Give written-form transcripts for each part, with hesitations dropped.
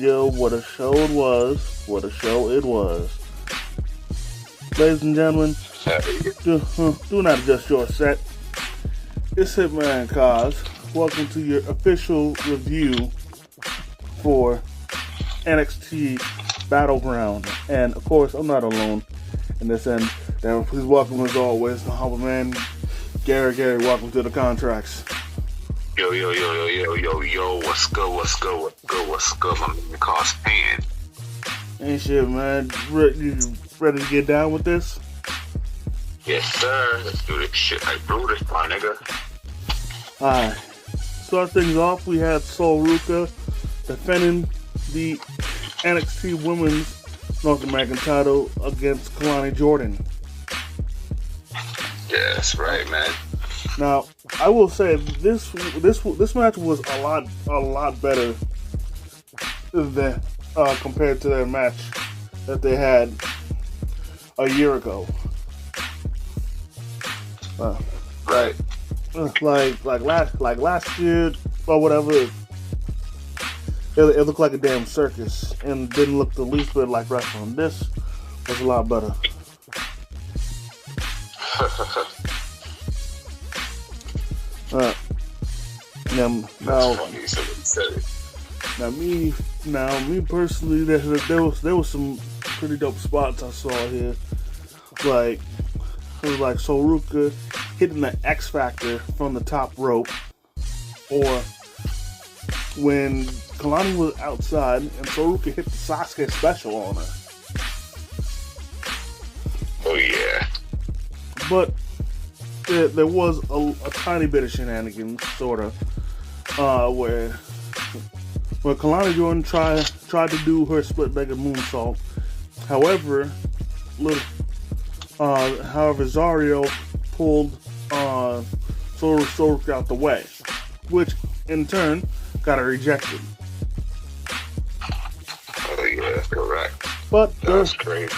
yo, what a show it was. What a show it was. Ladies and gentlemen, do not adjust your set. It's Hitman Cause. Welcome to your official review for NXT Battleground. And of course, I'm not alone in this end. Please welcome as always, the humble man, Gary. Welcome to the contracts. Yo, what's good, my man, Cause fan. Ain't shit, man. You ready to get down with this? Yes, sir. Let's do this shit like Brutus, my nigga. Alright. Start things off, we had Sol Ruka defending the NXT Women's North American title against Kalani Jordan. Yeah, that's right, man. Now, I will say this match was a lot better than compared to their match that they had a year ago. Right. Like last year or whatever, it looked like a damn circus and didn't look the least bit like wrestling. This was a lot better. Now, me personally, there was some pretty dope spots I saw here, like it was like Sol Ruka hitting the X Factor from the top rope, or when Kalani was outside and Sol Ruka hit the Sasuke special on her. Oh yeah. But there was a tiny bit of shenanigans, sort of, where Kalani Jordan tried to do her split-legged moonsault. However, Zario pulled Sol Ruka out the way, which in turn got her ejected. Oh yeah, correct. But that was crazy.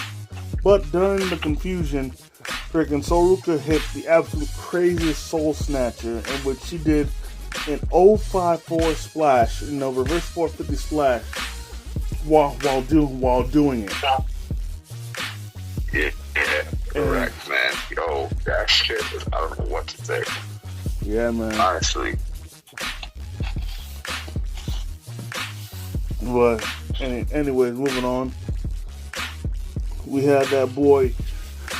But during the confusion, freaking Sol Ruka hit the absolute craziest soul snatcher, in which she did an 054 splash, reverse 450 splash, while doing it. Yeah, correct, man. Yo, that shit was, I don't know what to say. Yeah, man. Honestly. But anyways, moving on. We had that boy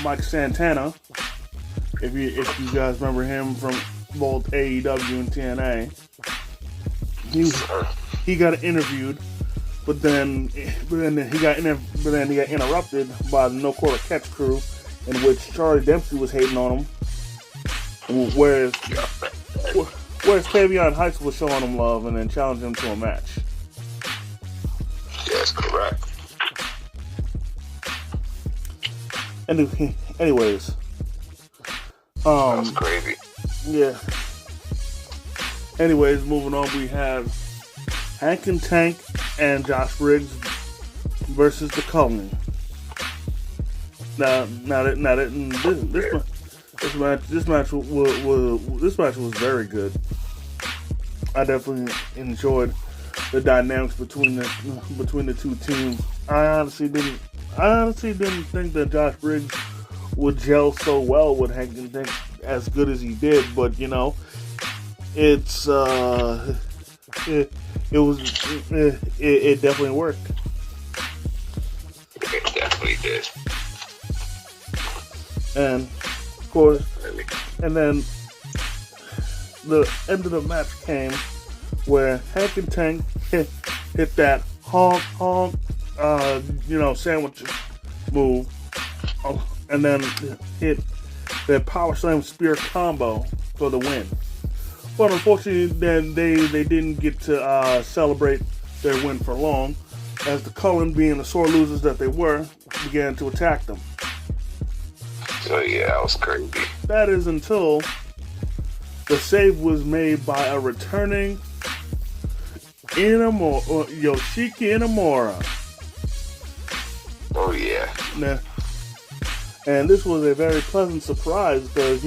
Mike Santana. If you guys remember him from both AEW and TNA, he got interviewed, but then he got interrupted by the No Quarter Catch crew, in which Charlie Dempsey was hating on him, whereas Tavion Heights was showing him love and then challenging him to a match. Yes, correct. Anyways, that was crazy. Yeah. Anyways, moving on, we have Hank and Tank and Josh Briggs versus the Cullen. This match was very good. I definitely enjoyed the dynamics between the two teams. I honestly didn't think that Josh Briggs would gel so well with Hank and Tank as good as he did, but it definitely worked. It definitely did. And of course, and then the end of the match came where Hank and Tank hit that honk sandwich move, and then hit that power slam spear combo for the win. But unfortunately, then they didn't get to celebrate their win for long, as the Cullen, being the sore losers that they were, began to attack them. So yeah, that was crazy. That is until the save was made by a returning Yoshiki Inamura. Oh yeah. And this was a very pleasant surprise because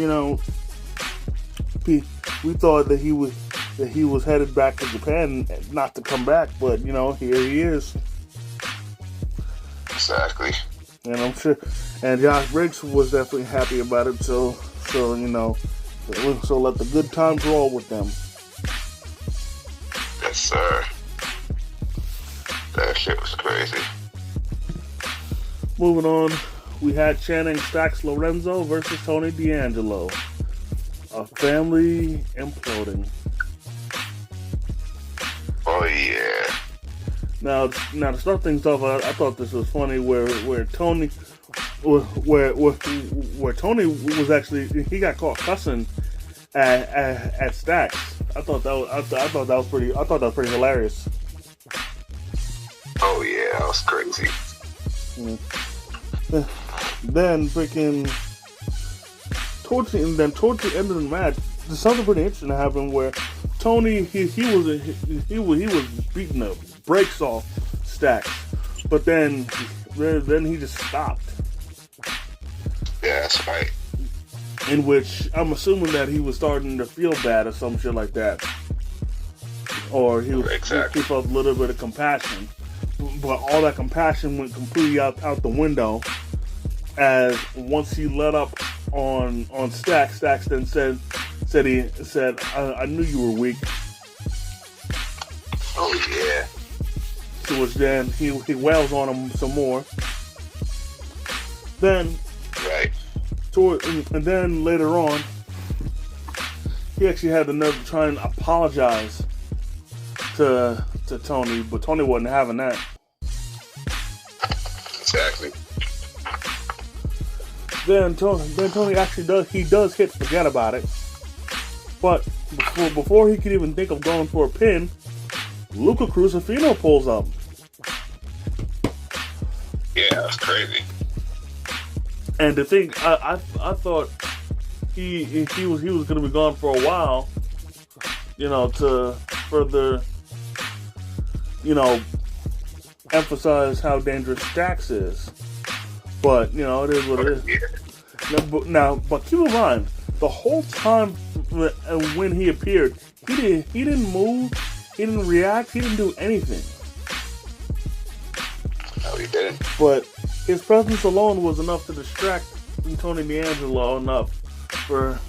we thought that he that he was headed back to Japan, not to come back, but here he is. Exactly. And I'm sure, and Josh Briggs was definitely happy about it. So let the good times roll with them. Yes, sir. That shit was crazy. Moving on, we had Channing Stax Lorenzo versus Tony D'Angelo. A family imploding. Oh yeah. Now to start things off, I thought this was funny where Tony, where Tony was actually, he got caught cussing at Stax. I thought that was pretty hilarious. Oh yeah, that was crazy. Then freaking towards the end of the match, there's something pretty interesting happened where Tony he was beating the brakes off Stax, but then he just stopped. Yeah, that's right. In which I'm assuming that he was starting to feel bad or some shit like that, or he felt a little bit of compassion, but all that compassion went completely out the window. As once he let up on Stax then said I knew you were weak. Oh yeah. To which then he wails on him some more. Then right. And then later on, he actually had the nerve to try and apologize to Tony, but Tony wasn't having that. Exactly. Then Tony actually does hit forget about it. But before he could even think of going for a pin, Luca Crucifino pulls up. Yeah, that's crazy. And to think, I thought he was gonna be gone for a while, to further, emphasize how dangerous Stax is. But it is what it is. But keep in mind, the whole time when he appeared, he didn't move, he didn't react, he didn't do anything. No, he didn't. But his presence alone was enough to distract Tony D'Angelo enough for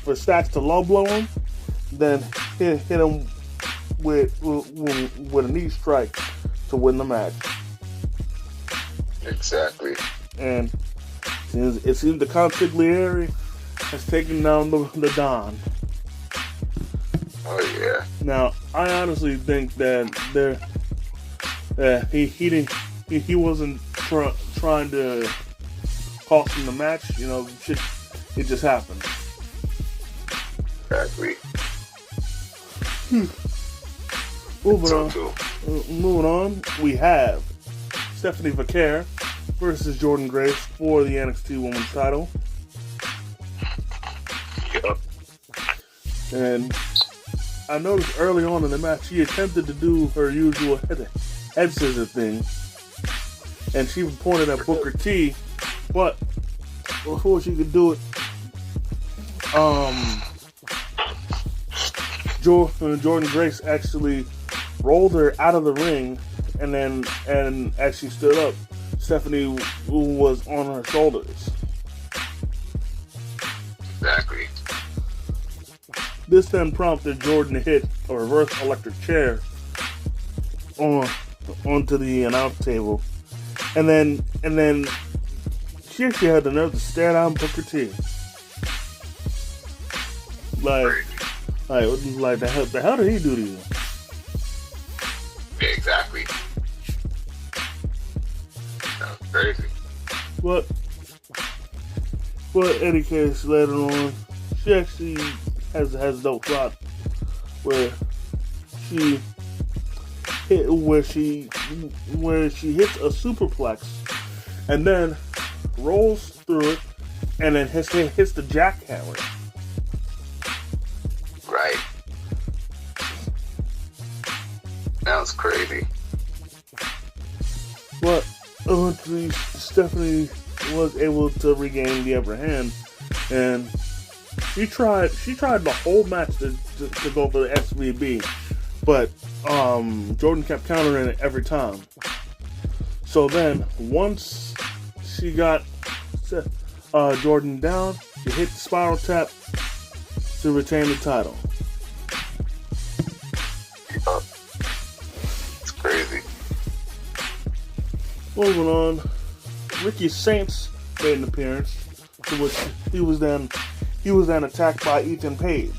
Stax to low blow him, then hit him with a knee strike to win the match. Exactly. And it seems the Consigliere has taken down the Don. Oh yeah. Now I honestly think that he wasn't trying to cost him the match. It just happened. Exactly. Moving on, we have Stephanie Vaquer versus Jordan Grace for the NXT Women's title. Yep. And I noticed early on in the match she attempted to do her usual head scissor thing, and she pointed at Booker T, but before she could do it, Jordan Grace actually rolled her out of the ring, and as she stood up, Stephanie was on her shoulders. Exactly. This then prompted Jordan to hit a reverse electric chair onto the announce table, and then she actually had the nerve to stare down Booker T. Like the hell did he do to you? Yeah, exactly. That was crazy. But in any case, later on, she actually has a dope spot where she hits a superplex and then rolls through it and then hits the jackhammer. Right. That was crazy. But eventually, Stephanie was able to regain the upper hand, and She tried the whole match to go for the SVB, but Jordan kept countering it every time. So then, once she got Jordan down, she hit the spiral tap to retain the title. It's crazy. Moving on, Ricky Saints made an appearance, to which he was then attacked by Ethan Page.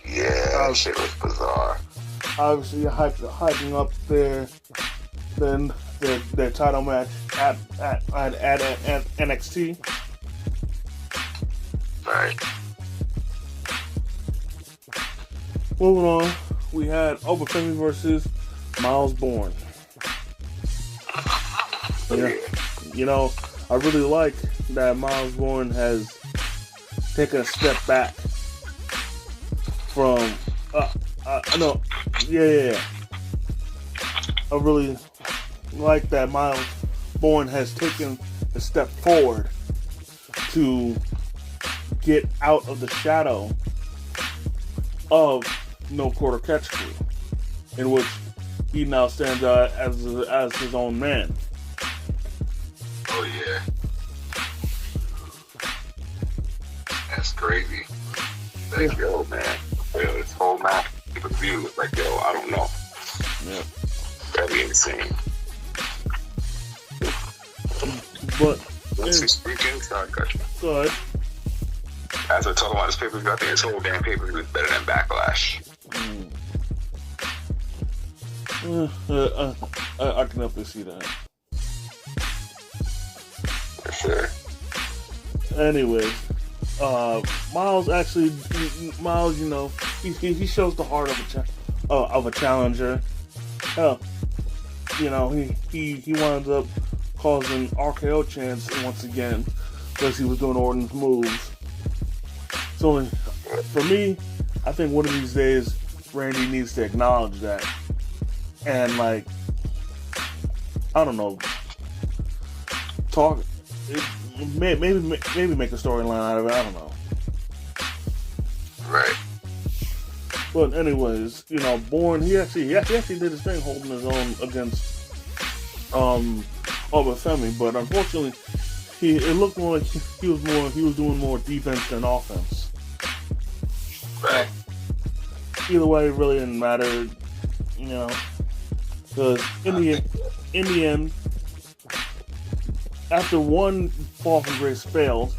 Yeah, that shit was bizarre. Obviously, hyping up their title match at NXT. Right. Moving on, we had Obafemi versus Miles Bourne. Yeah. You know, I really like that Miles Bourne has taken a step back from. Yeah. I really like that Miles Bourne has taken a step forward to get out of the shadow of No Quarter Catch Crew, in which he now stands out as his own man. Oh yeah, that's crazy. Like, yo, man, this whole match, people view like, yo, I don't know. Yeah, that'd be insane. But once we speak inside, gotcha. Go ahead. As we're talking about this pay-per-view, I think this whole damn pay-per-view is better than Backlash. I can definitely see that. For sure. Anyways, Miles, you know, he shows the heart of a challenger. Hell, you know, he winds up causing RKO chants once again because he was doing Orton's moves. So for me, I think one of these days Randy needs to acknowledge that and, like, I don't know, talk. Maybe make a storyline out of it. I don't know. Right. But anyways, you know, Bourne, he actually did his thing, holding his own against Obafemi, but unfortunately, it looked more like he was doing more defense than offense. Right. Either way, it really didn't matter, you know, because in the end, after one fall from grace failed,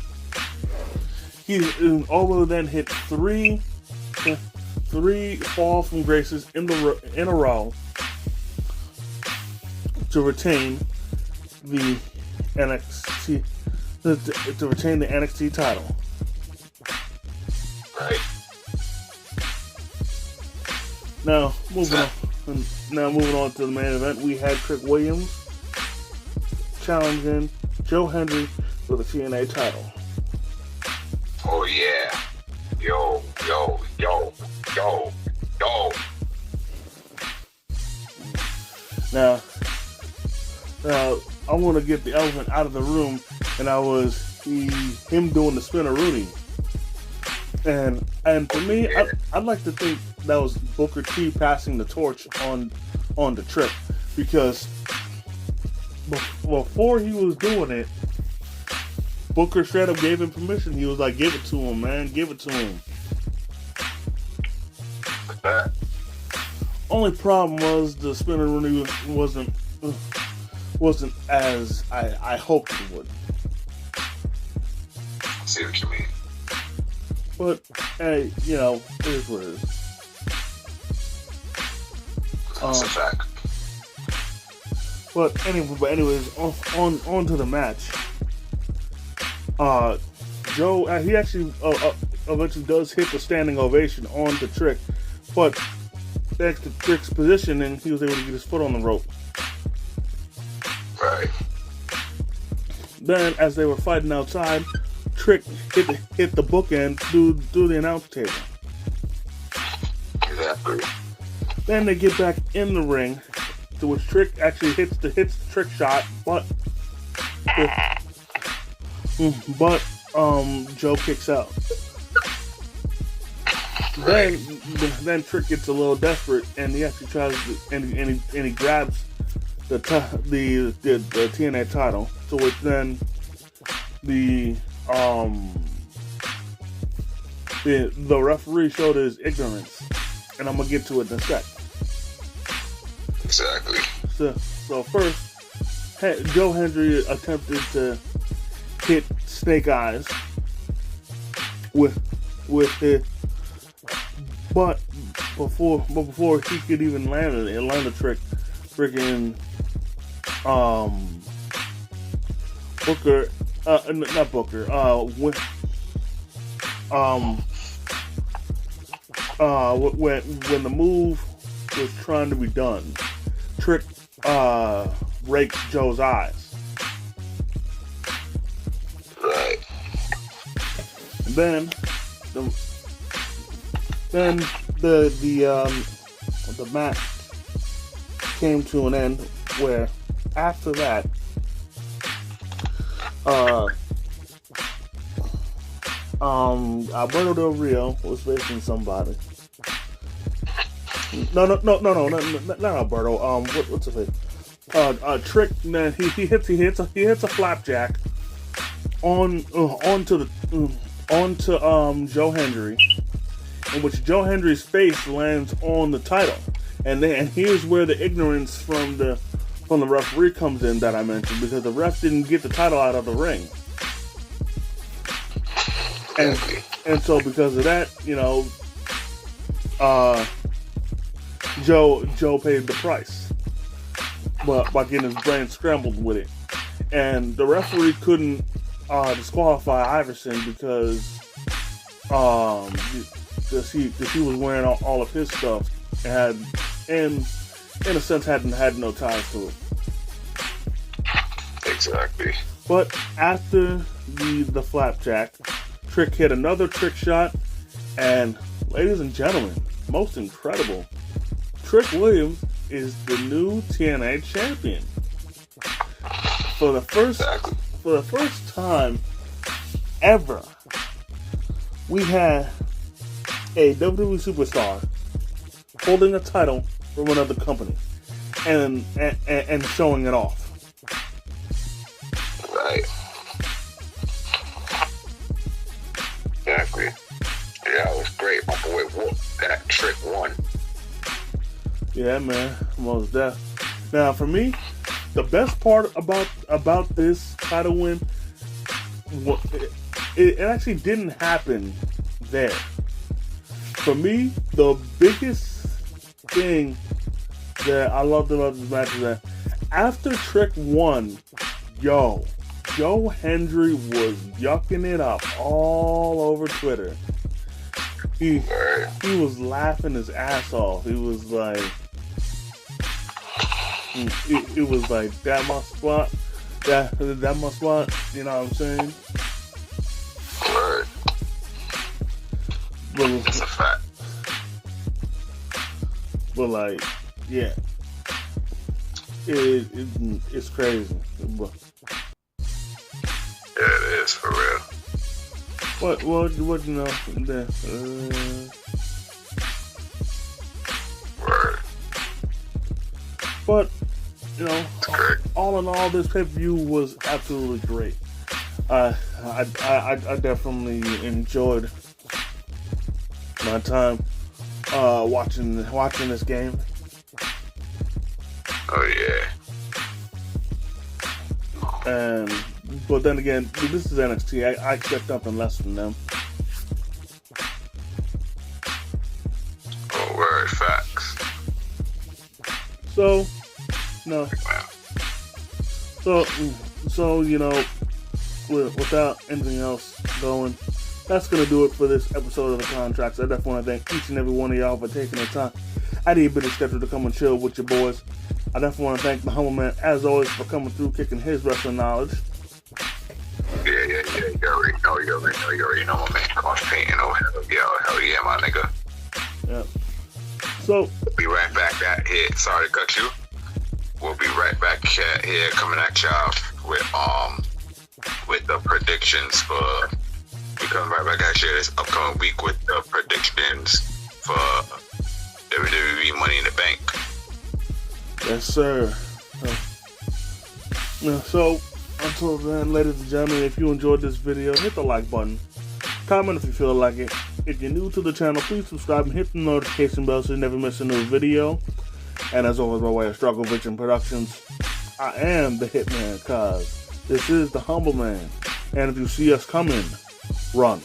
Oba then hit three fall from graces in a row to retain the NXT title. Right. Now moving on to the main event, we had Trick Williams challenging Joe Hendry for the TNA title. Oh yeah. Yo. Now I want to get the elephant out of the room, and that was him doing the spinneroonie. And for me, yeah. I'd like to think that was Booker T passing the torch on the Trick, because before he was doing it, Booker straight up gave him permission. He was like, "Give it to him, man. Give it to him." Only problem was the spinneroonie wasn't as I hoped it would. I see what you mean. But hey, you know, it is what it is. That's a fact. But anyways, on to the match. Joe, he actually eventually does hit the standing ovation on the Trick, but thanks to Trick's position, and he was able to get his foot on the rope. Right. Then, as they were fighting outside, Trick hit the bookend through the announce table. Exactly. Then they get back in the ring, to which Trick actually hits the Trick shot, but Joe kicks out. Then Trick gets a little desperate, and he actually tries to, and he grabs the TNA title. To which then the referee showed his ignorance, and I'm gonna get to it in a sec. Exactly. So first, Joe Hendry attempted to hit Snake Eyes with his, but before he could even land the trick, freaking Booker, not Booker, when the move was trying to be done, Trick raked Joe's eyes. Right. And then the match came to an end where after that Alberto Del Rio was facing somebody. No, not Alberto. What's the face? Trick. Man, he hits a flapjack onto Joe Hendry, in which Joe Hendry's face lands on the title, and here's where the ignorance from the referee comes in that I mentioned, because the ref didn't get the title out of the ring. And so because of that, Joe paid the price, but by getting his brain scrambled with it. And the referee couldn't disqualify Iverson because he was wearing all of his stuff and in a sense had no ties to it. Exactly. But after the flapjack, Trick hit another trick shot, and ladies and gentlemen, most incredible, Trick Williams is the new TNA champion. For the first time ever, we had a WWE superstar holding a title from another company and showing it off. Right. Exactly. Yeah, it was great. My boy whooped that. Trick won. Yeah, man. Most deaf. Now, for me, the best part about this title win, it actually didn't happen there. For me, the biggest thing that I loved about this match is that after Trick won, Joe Hendry was yucking it up all over Twitter. He was laughing his ass off. He was like, it was like, that my spot, that my spot. You know what I'm saying? Word. That's a fact. But like, yeah, it's crazy. But, yeah, it is for real. What Word. But all in all, this pay-per-view was absolutely great. I definitely enjoyed my time watching this game. Oh yeah. But then again, this is NXT. I expect nothing less from them. Oh, word, facts. So, no. So without anything else going, that's gonna do it for this episode of the Contracts. I definitely want to thank each and every one of y'all for taking the time out of your busy schedule to come and chill with your boys. I definitely want to thank the humble man, as always, for coming through, kicking his wrestling knowledge. Yeah. You already know my man. Cross painting. Oh, hell yeah, my nigga. Yeah. So, be right back here. Sorry to cut you. We'll be right back here coming at y'all with the predictions for coming right back at you this upcoming week with predictions for WWE Money in the Bank. Yes, sir. So, until then, ladies and gentlemen, if you enjoyed this video, hit the like button. Comment if you feel like it. If you're new to the channel, please subscribe and hit the notification bell so you never miss a new video. And as always, by way of Struggle Vision Productions, I am the Hitman, cause this is the Humble Man. And if you see us coming, run.